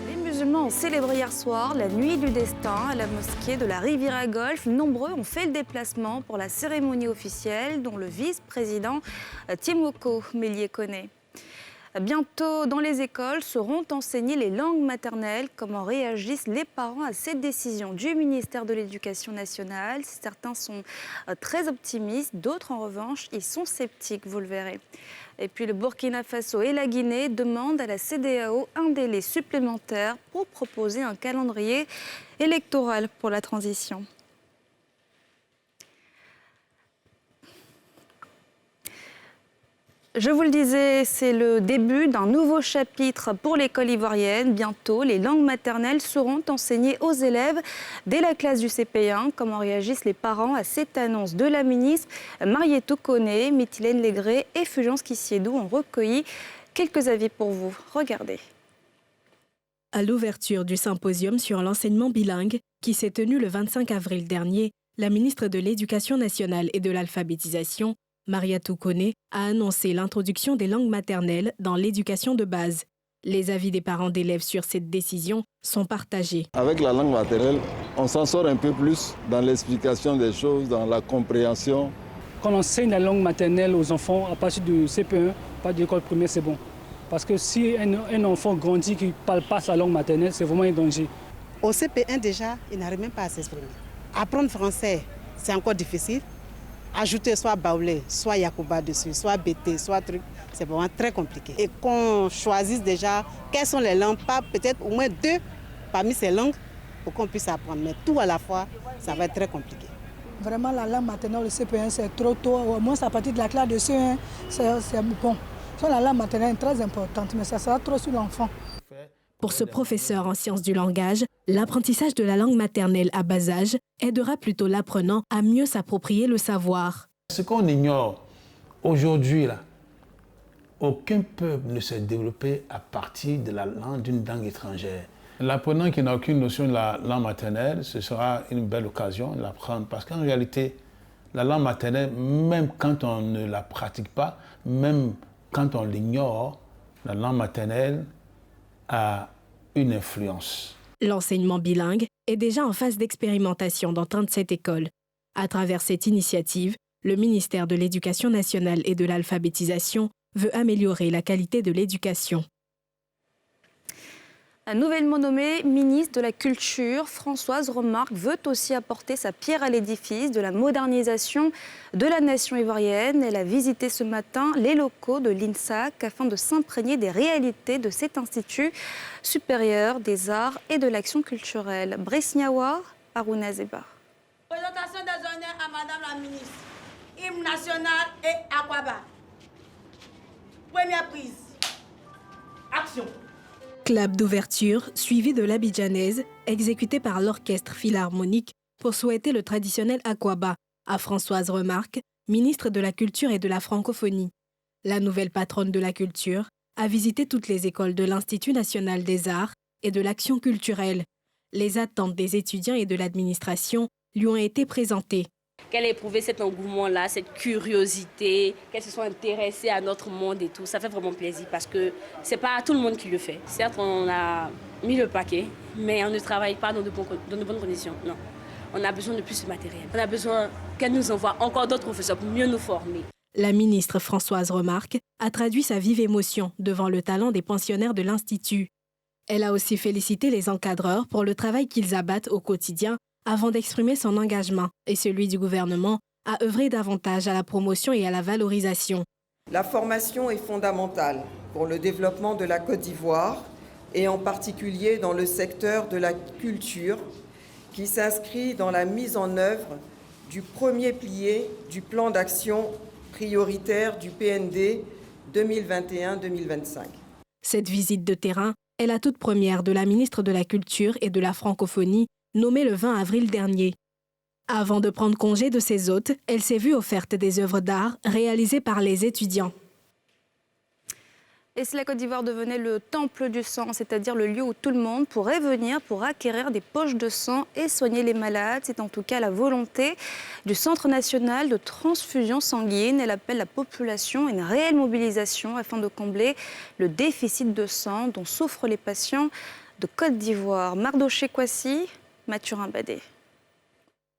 Les musulmans ont célébré hier soir la nuit du destin à la mosquée de la Riviera Golf. Nombreux ont fait le déplacement pour la cérémonie officielle dont le vice-président Tiemoko Melie-Kone. Bientôt, dans les écoles, seront enseignées les langues maternelles. Comment réagissent les parents à cette décision du ministère de l'Éducation nationale? Certains sont très optimistes, d'autres en revanche, ils sont sceptiques, vous le verrez. Et puis le Burkina Faso et la Guinée demandent à la CEDEAO un délai supplémentaire pour proposer un calendrier électoral pour la transition. Je vous le disais, c'est le début d'un nouveau chapitre pour l'école ivoirienne. Bientôt, les langues maternelles seront enseignées aux élèves dès la classe du CP1. Comment réagissent les parents à cette annonce de la ministre? Marietou Koné, Mythilène Légré et Fulgence Kissiedou ont recueilli quelques avis pour vous. Regardez. À l'ouverture du symposium sur l'enseignement bilingue, qui s'est tenu le 25 avril dernier, la ministre de l'Éducation nationale et de l'alphabétisation, Marietou Koné, a annoncé l'introduction des langues maternelles dans l'éducation de base. Les avis des parents d'élèves sur cette décision sont partagés. Avec la langue maternelle, on s'en sort un peu plus dans l'explication des choses, dans la compréhension. Quand on enseigne la langue maternelle aux enfants à partir du CP1, pas de l'école primaire, c'est bon. Parce que si un enfant grandit qui ne parle pas sa langue maternelle, c'est vraiment un danger. Au CP1 déjà, il n'arrive même pas à s'exprimer. Apprendre français, c'est encore difficile. Ajouter soit baoulé, soit yakuba dessus, soit bété, soit truc, c'est vraiment très compliqué. Et qu'on choisisse déjà quelles sont les langues, pas peut-être au moins 2 parmi ces langues pour qu'on puisse apprendre. Mais tout à la fois, ça va être très compliqué. Vraiment, la langue maternelle, le CP1, c'est trop tôt. Au moins, à partir de la classe de CE1, c'est bon. La langue maternelle est très importante, mais ça sera trop sur l'enfant. Pour ce professeur en sciences du langage, l'apprentissage de la langue maternelle à bas âge aidera plutôt l'apprenant à mieux s'approprier le savoir. Ce qu'on ignore aujourd'hui, aucun peuple ne s'est développé à partir de la langue d'une langue étrangère. L'apprenant qui n'a aucune notion de la langue maternelle, ce sera une belle occasion de l'apprendre. Parce qu'en réalité, la langue maternelle, même quand on ne la pratique pas, même quand on l'ignore, la langue maternelle a une influence. L'enseignement bilingue est déjà en phase d'expérimentation dans 37 écoles. À travers cette initiative, le ministère de l'Éducation nationale et de l'alphabétisation veut améliorer la qualité de l'éducation. Nouvellement nommée ministre de la Culture, Françoise Remarque veut aussi apporter sa pierre à l'édifice de la modernisation de la nation ivoirienne. Elle a visité ce matin les locaux de l'INSAC afin de s'imprégner des réalités de cet institut supérieur des arts et de l'action culturelle. Bresniawa, Harouna Zeba. Présentation des honneurs à Madame la ministre. Hymne national et Aquaba. Première prise. Action. Clap d'ouverture suivi de l'abidjanaise exécutée par l'orchestre philharmonique pour souhaiter le traditionnel Aquaba à Françoise Remarque, ministre de la Culture et de la Francophonie. La nouvelle patronne de la culture a visité toutes les écoles de l'Institut national des arts et de l'action culturelle. Les attentes des étudiants et de l'administration lui ont été présentées. Qu'elle ait éprouvé cet engouement-là, cette curiosité, qu'elle se soit intéressée à notre monde et tout, ça fait vraiment plaisir parce que c'est pas tout le monde qui le fait. Certes, on a mis le paquet, mais on ne travaille pas dans de bonnes conditions. Non, on a besoin de plus de matériel. On a besoin qu'elle nous envoie encore d'autres professeurs pour mieux nous former. La ministre Françoise Remarque a traduit sa vive émotion devant le talent des pensionnaires de l'Institut. Elle a aussi félicité les encadreurs pour le travail qu'ils abattent au quotidien avant d'exprimer son engagement et celui du gouvernement à œuvrer davantage à la promotion et à la valorisation. La formation est fondamentale pour le développement de la Côte d'Ivoire et en particulier dans le secteur de la culture qui s'inscrit dans la mise en œuvre du premier pilier du plan d'action prioritaire du PND 2021-2025. Cette visite de terrain est la toute première de la ministre de la Culture et de la Francophonie nommée le 20 avril dernier. Avant de prendre congé de ses hôtes, elle s'est vue offerte des œuvres d'art réalisées par les étudiants. Et si la Côte d'Ivoire devenait le temple du sang, c'est-à-dire le lieu où tout le monde pourrait venir pour acquérir des poches de sang et soigner les malades, c'est en tout cas la volonté du Centre national de transfusion sanguine. Elle appelle la population à une réelle mobilisation afin de combler le déficit de sang dont souffrent les patients de Côte d'Ivoire. Mardoché Kwasi, Mathurin Badé.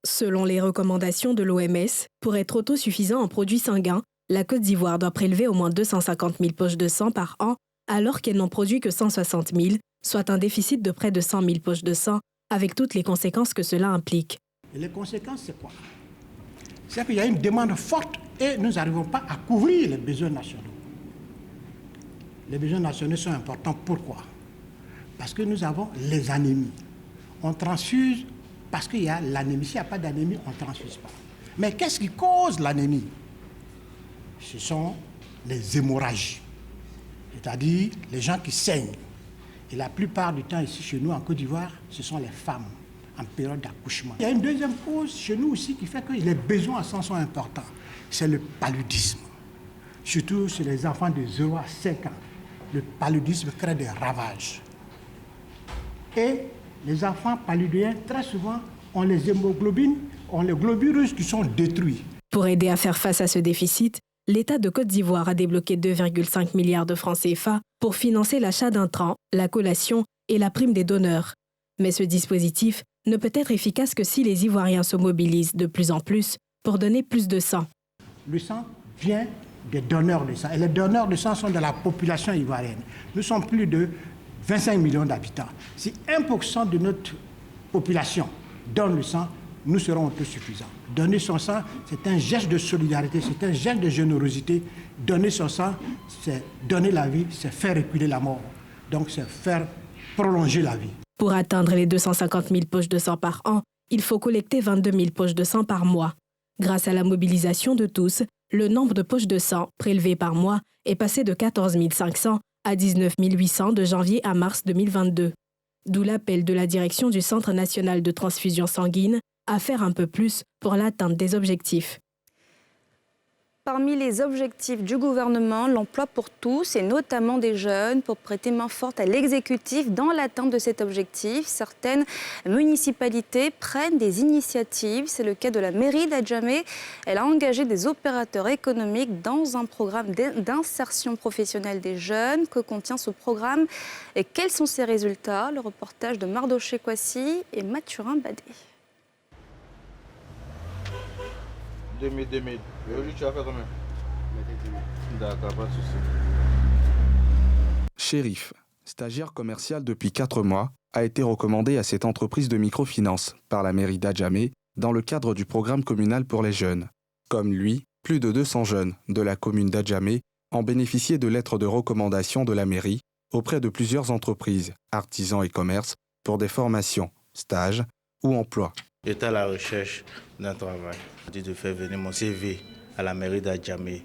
Selon les recommandations de l'OMS, pour être autosuffisant en produits sanguins, la Côte d'Ivoire doit prélever au moins 250 000 poches de sang par an, alors qu'elle n'en produit que 160 000, soit un déficit de près de 100 000 poches de sang, avec toutes les conséquences que cela implique. Et les conséquences, c'est quoi? C'est qu'il y a une demande forte et nous n'arrivons pas à couvrir les besoins nationaux. Les besoins nationaux sont importants. Pourquoi? Parce que nous avons les anémies. On transfuse parce qu'il y a l'anémie. S'il n'y a pas d'anémie, on ne transfuse pas. Mais qu'est-ce qui cause l'anémie? Ce sont les hémorragies, c'est-à-dire les gens qui saignent. Et la plupart du temps ici chez nous en Côte d'Ivoire, ce sont les femmes en période d'accouchement. Il y a une deuxième cause chez nous aussi qui fait que les besoins en sang sont importants. C'est le paludisme, surtout chez les enfants de 0 à 5 ans. Le paludisme crée des ravages. Et les enfants paludéens, très souvent, ont les hémoglobines, ont les globules rouges qui sont détruits. Pour aider à faire face à ce déficit, l'État de Côte d'Ivoire a débloqué 2,5 milliards de francs CFA pour financer l'achat d'intrants, la collation et la prime des donneurs. Mais ce dispositif ne peut être efficace que si les Ivoiriens se mobilisent de plus en plus pour donner plus de sang. Le sang vient des donneurs de sang. Et les donneurs de sang sont de la population ivoirienne. Nous sommes plus de 25 millions d'habitants. Si 1% de notre population donne le sang, nous serons autosuffisants. Donner son sang, c'est un geste de solidarité, c'est un geste de générosité. Donner son sang, c'est donner la vie, c'est faire reculer la mort. Donc c'est faire prolonger la vie. Pour atteindre les 250 000 poches de sang par an, il faut collecter 22 000 poches de sang par mois. Grâce à la mobilisation de tous, le nombre de poches de sang prélevées par mois est passé de 14 500 à 19 800 de janvier à mars 2022. D'où l'appel de la direction du Centre national de transfusion sanguine à faire un peu plus pour l'atteinte des objectifs. Parmi les objectifs du gouvernement, l'emploi pour tous et notamment des jeunes pour prêter main forte à l'exécutif dans l'atteinte de cet objectif. Certaines municipalités prennent des initiatives. C'est le cas de la mairie d'Adjamé. Elle a engagé des opérateurs économiques dans un programme d'insertion professionnelle des jeunes. Que contient ce programme et quels sont ses résultats? Le reportage de Mardoché Kwasi et Mathurin Badé. 2000. Aujourd'hui, tu as fait combien? D'accord, pas de souci. Chérif, stagiaire commercial depuis 4 mois, a été recommandé à cette entreprise de microfinance par la mairie d'Adjamé dans le cadre du programme communal pour les jeunes. Comme lui, plus de 200 jeunes de la commune d'Adjamé ont bénéficié de lettres de recommandation de la mairie auprès de plusieurs entreprises, artisans et commerces pour des formations, stages ou emplois. J'étais à la recherche d'un travail. J'ai dit de faire venir mon CV à la mairie d'Adjamé.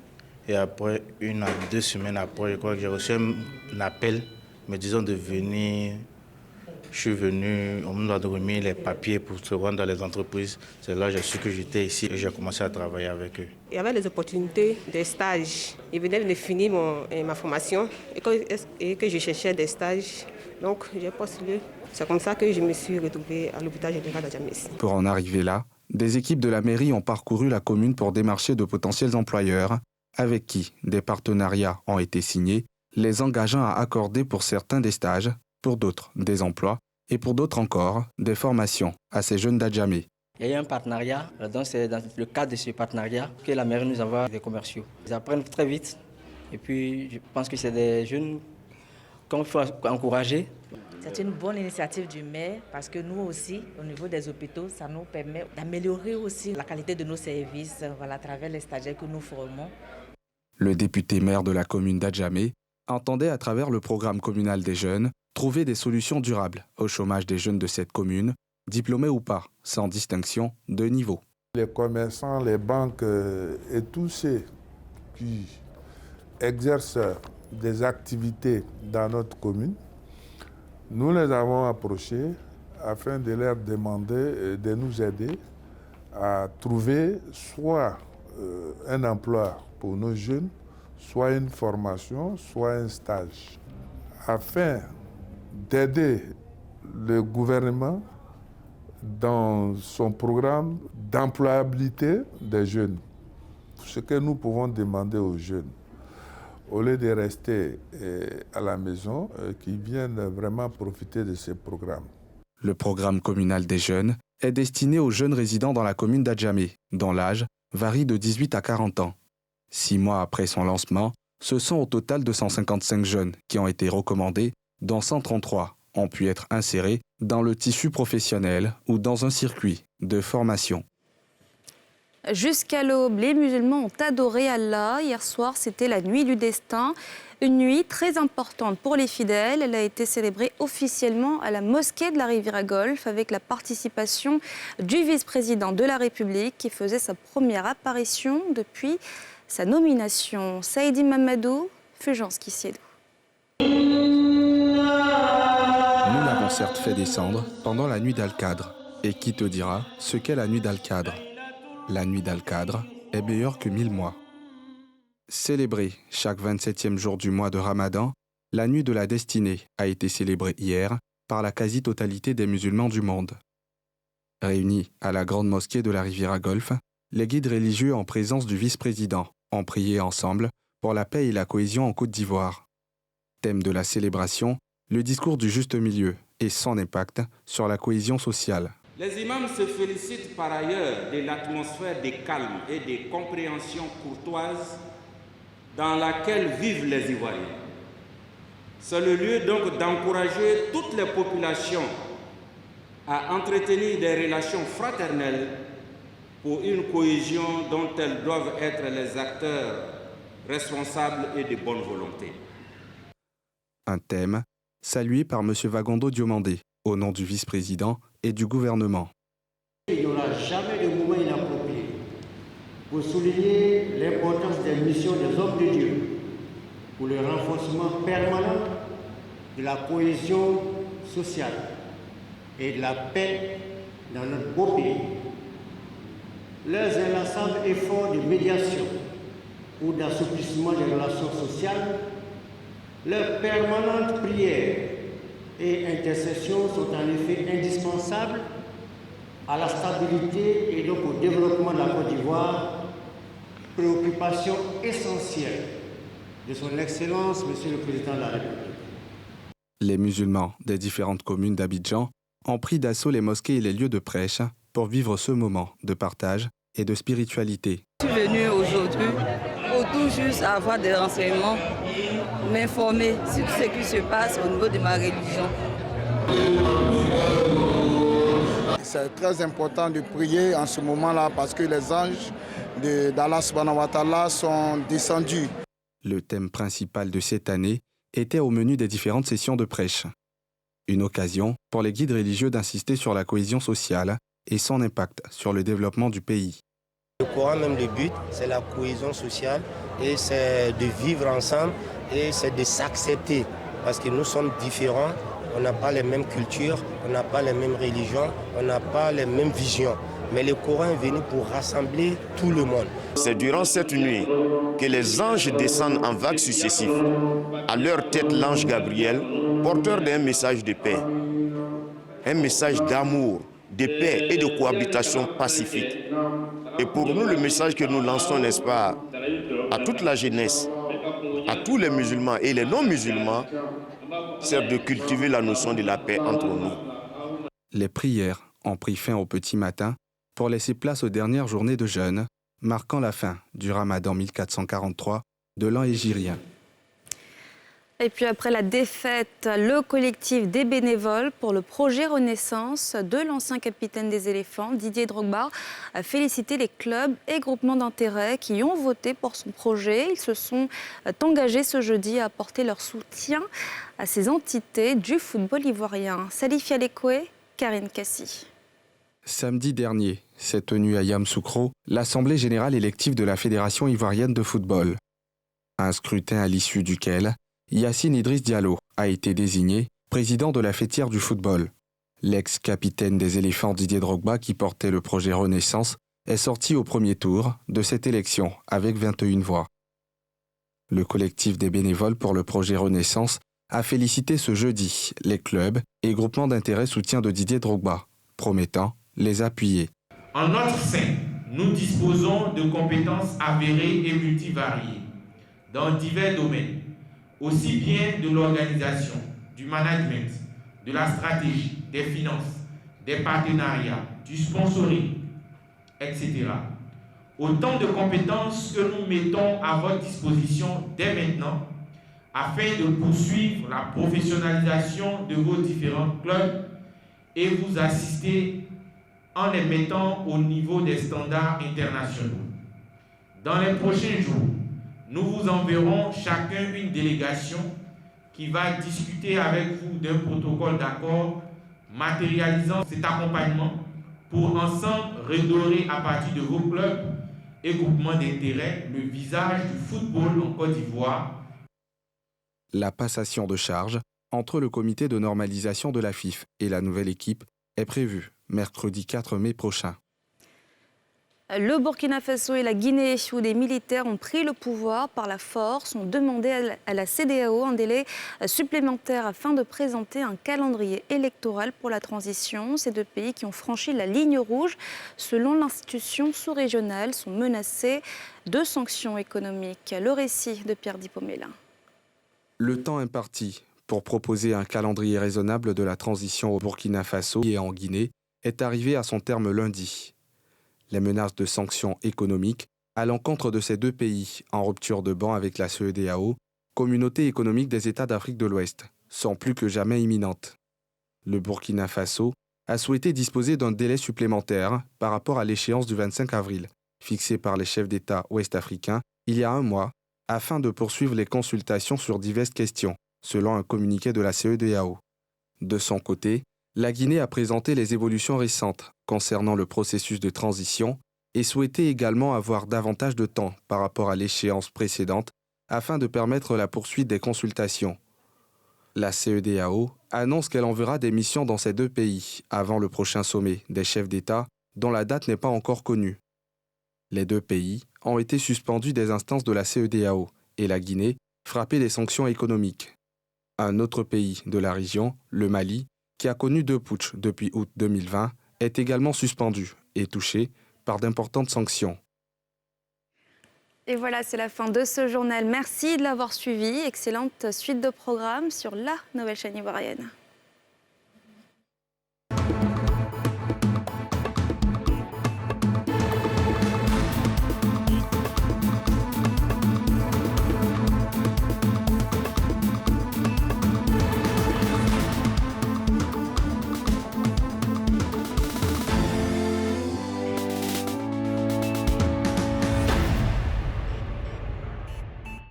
Et après, 1 à 2 semaines après, je crois que j'ai reçu un appel me disant de venir. Je suis venu, on m'a remis les papiers pour se rendre dans les entreprises. C'est là que j'ai su que j'étais ici et j'ai commencé à travailler avec eux. Il y avait des opportunités de stage. Ils venaient de finir ma formation et que je cherchais des stages. Donc j'ai postulé. C'est comme ça que je me suis retrouvée à l'hôpital général d'Adjamé. Pour en arriver là, des équipes de la mairie ont parcouru la commune pour démarcher de potentiels employeurs, avec qui des partenariats ont été signés, les engageant à accorder pour certains des stages, pour d'autres des emplois, et pour d'autres encore des formations à ces jeunes d'Adjamé. Il y a eu un partenariat, donc c'est dans le cadre de ce partenariat que la mairie nous envoie des commerciaux. Ils apprennent très vite, et puis je pense que c'est des jeunes qu'il faut encourager. C'est une bonne initiative du maire parce que nous aussi, au niveau des hôpitaux, ça nous permet d'améliorer aussi la qualité de nos services à travers les stagiaires que nous formons. Le député maire de la commune d'Adjamé entendait à travers le programme communal des jeunes trouver des solutions durables au chômage des jeunes de cette commune, diplômés ou pas, sans distinction de niveau. Les commerçants, les banques et tous ceux qui exercent des activités dans notre commune, nous les avons approchés afin de leur demander de nous aider à trouver soit un emploi pour nos jeunes, soit une formation, soit un stage, afin d'aider le gouvernement dans son programme d'employabilité des jeunes. Ce que nous pouvons demander aux jeunes, au lieu de rester à la maison, qu'ils viennent vraiment profiter de ces programmes. Le programme communal des jeunes est destiné aux jeunes résidant dans la commune d'Adjamé, dont l'âge varie de 18 à 40 ans. 6 mois après son lancement, ce sont au total 255 jeunes qui ont été recommandés, dont 133 ont pu être insérés dans le tissu professionnel ou dans un circuit de formation. Jusqu'à l'aube, les musulmans ont adoré Allah. Hier soir, c'était la nuit du destin. Une nuit très importante pour les fidèles. Elle a été célébrée officiellement à la mosquée de la Riviera Golf avec la participation du vice-président de la République qui faisait sa première apparition depuis sa nomination. Saïdi Mamadou, Fulgence Kissiedo. Nous l'avons certes fait descendre pendant la nuit d'Al-Qadr. Et qui te dira ce qu'est la nuit d'Al-Qadr? La nuit d'Al-Qadr est meilleure que 1000 mois. Célébrée chaque 27e jour du mois de Ramadan, la nuit de la destinée a été célébrée hier par la quasi-totalité des musulmans du monde. Réunis à la grande mosquée de la Riviera Golf, les guides religieux en présence du vice-président ont prié ensemble pour la paix et la cohésion en Côte d'Ivoire. Thème de la célébration, le discours du juste milieu et son impact sur la cohésion sociale. Les imams se félicitent par ailleurs de l'atmosphère de calme et de compréhension courtoise dans laquelle vivent les Ivoiriens. C'est le lieu donc d'encourager toutes les populations à entretenir des relations fraternelles pour une cohésion dont elles doivent être les acteurs responsables et de bonne volonté. Un thème salué par M. Vagondo Diomandé, au nom du vice-président et du gouvernement. Il n'y aura jamais de moment inapproprié pour souligner l'importance des missions des hommes de Dieu pour le renforcement permanent de la cohésion sociale et de la paix dans notre beau pays. Leurs inlassables efforts de médiation ou d'assouplissement des relations sociales, leurs permanentes prières et intercessions sont en effet indispensables à la stabilité et donc au développement de la Côte d'Ivoire, préoccupation essentielle de son Excellence, Monsieur le Président de la République. Les musulmans des différentes communes d'Abidjan ont pris d'assaut les mosquées et les lieux de prêche pour vivre ce moment de partage et de spiritualité. Je suis venu aujourd'hui pour tout juste avoir des renseignements, m'informer sur ce qui se passe au niveau de ma religion. C'est très important de prier en ce moment-là parce que les anges d'Allah subhanahu wa ta'ala sont descendus. Le thème principal de cette année était au menu des différentes sessions de prêche. Une occasion pour les guides religieux d'insister sur la cohésion sociale et son impact sur le développement du pays. Le Coran, même le but, c'est la cohésion sociale et c'est de vivre ensemble et c'est de s'accepter parce que nous sommes différents, on n'a pas les mêmes cultures, on n'a pas les mêmes religions, on n'a pas les mêmes visions. Mais le Coran est venu pour rassembler tout le monde. C'est durant cette nuit que les anges descendent en vagues successives. À leur tête, l'ange Gabriel, porteur d'un message de paix, un message d'amour, de paix et de cohabitation pacifique. Et pour nous, le message que nous lançons, n'est-ce pas, à toute la jeunesse, à tous les musulmans et les non-musulmans, c'est de cultiver la notion de la paix entre nous. Les prières ont pris fin au petit matin pour laisser place aux dernières journées de jeûne, marquant la fin du Ramadan 1443 de l'an hégirien. Et puis après la défaite, le collectif des bénévoles pour le projet Renaissance de l'ancien capitaine des éléphants, Didier Drogba, a félicité les clubs et groupements d'intérêt qui ont voté pour son projet. Ils se sont engagés ce jeudi à apporter leur soutien à ces entités du football ivoirien. Salif Yalekoué, Karine Kassi. Samedi dernier s'est tenue à Yamoussoukro l'Assemblée générale élective de la Fédération ivoirienne de football. Un scrutin à l'issue duquel Yacine Idriss Diallo a été désigné président de la fêtière du football. L'ex-capitaine des éléphants Didier Drogba, qui portait le projet Renaissance, est sorti au premier tour de cette élection avec 21 voix. Le collectif des bénévoles pour le projet Renaissance a félicité ce jeudi les clubs et groupements d'intérêt soutien de Didier Drogba, promettant les appuyer. En notre sein, nous disposons de compétences avérées et multivariées dans divers domaines, aussi bien de l'organisation, du management, de la stratégie, des finances, des partenariats, du sponsoring, etc. Autant de compétences que nous mettons à votre disposition dès maintenant afin de poursuivre la professionnalisation de vos différents clubs et vous assister en les mettant au niveau des standards internationaux. Dans les prochains jours, nous vous enverrons chacun une délégation qui va discuter avec vous d'un protocole d'accord matérialisant cet accompagnement pour ensemble redorer à partir de vos clubs et groupements d'intérêt le visage du football en Côte d'Ivoire. La passation de charge entre le comité de normalisation de la FIF et la nouvelle équipe est prévue mercredi 4 mai prochain. Le Burkina Faso et la Guinée, où des militaires ont pris le pouvoir par la force, ont demandé à la CEDEAO un délai supplémentaire afin de présenter un calendrier électoral pour la transition. Ces deux pays qui ont franchi la ligne rouge, selon l'institution sous-régionale, sont menacés de sanctions économiques. Le récit de Pierre Dipomela. Le temps imparti pour proposer un calendrier raisonnable de la transition au Burkina Faso et en Guinée est arrivé à son terme lundi. Les menaces de sanctions économiques à l'encontre de ces deux pays en rupture de ban avec la CEDEAO, Communauté économique des États d'Afrique de l'Ouest, sont plus que jamais imminentes. Le Burkina Faso a souhaité disposer d'un délai supplémentaire par rapport à l'échéance du 25 avril, fixée par les chefs d'État ouest-africains il y a un mois, afin de poursuivre les consultations sur diverses questions, selon un communiqué de la CEDEAO. De son côté, la Guinée a présenté les évolutions récentes concernant le processus de transition et souhaitait également avoir davantage de temps par rapport à l'échéance précédente afin de permettre la poursuite des consultations. La CEDEAO annonce qu'elle enverra des missions dans ces deux pays avant le prochain sommet des chefs d'État dont la date n'est pas encore connue. Les deux pays ont été suspendus des instances de la CEDEAO et la Guinée frappée des sanctions économiques. Un autre pays de la région, le Mali, qui a connu 2 putschs depuis août 2020, est également suspendu et touché par d'importantes sanctions. Et voilà, c'est la fin de ce journal. Merci de l'avoir suivi. Excellente suite de programmes sur la nouvelle chaîne ivoirienne.